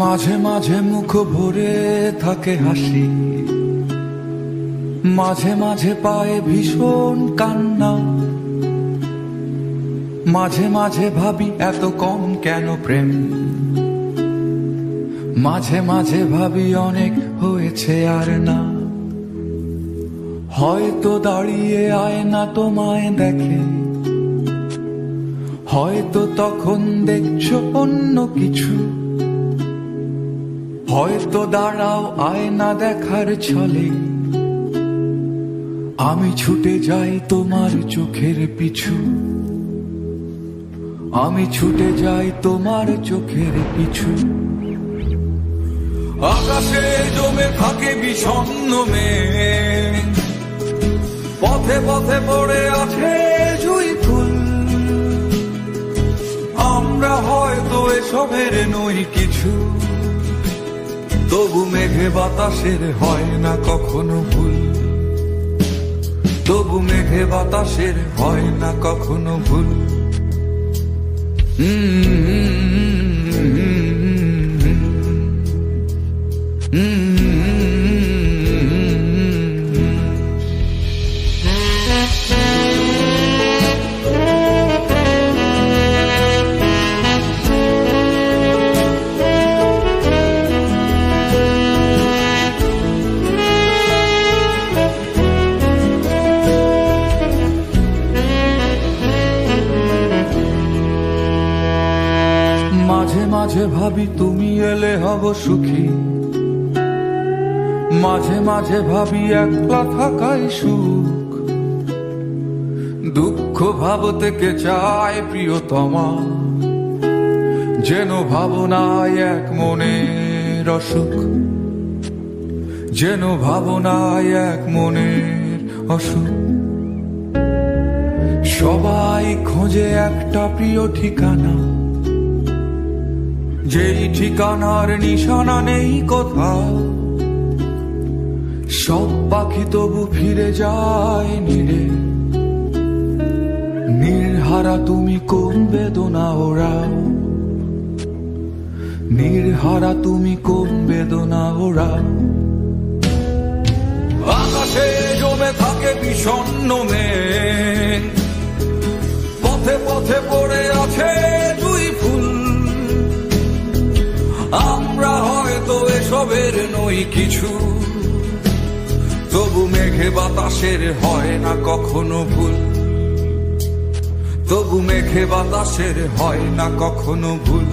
মাঝে মাঝে মুখ ভরে থাকে হাসি, মাঝে মাঝে পায়ে ভীষণ কান্না, মাঝে মাঝে ভাবি এত কম কেন প্রেম, মাঝে মাঝে ভাবি অনেক হয়েছে আর না। হয়তো দাঁড়িয়ে আয়না তোমায় দেখে, হয়তো তখন দেখছো অন্য কিছু, হয়তো দাঁড়াও আয়না দেখার ছলে, আমি ছুটে যাই তোমার চোখের পিছু, আমি ছুটে যাই তোমার চোখের পিছু। আকাশে জমে থাকে বিষণ্ণ মেঘ, পথে পথে পড়ে আছে জুঁই ফুল, আমরা হয়তো এসবের নই কিছু, তবু মেঘে বাতাসের হয় না কখনো ভুল, তবু মেঘে বাতাসের হয় না কখনো ভুল। মাঝে মাঝে ভাবি তুমি এলে হব সুখী, মাঝে মাঝে ভাবি একলা থাকাই সুখ, দুঃখ ভাবতে কে চায় প্রিয়তমা, যেন ভাবনায় এক মনের অসুখ, যেন ভাবনায় এক মনের অসুখ। সবাই খোঁজে একটা প্রিয় ঠিকানা, যেই ঠিকানার নিশানা নেই কোথাও, সব পাখি তবু ফিরে যায় নীড়ে, নির্হারা তুমি কোন বেদনা ওরাও, নির্হারা তুমি কোন বেদনা ওরাও। আকাশে জমে থাকে বিষণ্ণ মেঘ, পথে পথে পড়ে আছে জুঁই ফুল, আমরা হয়তো এসবের নই কিছু, তবু মেঘে বাতাসের হয় না কখনো ভুল, তবু মেঘে বাতাসের হয় না কখনো ভুল।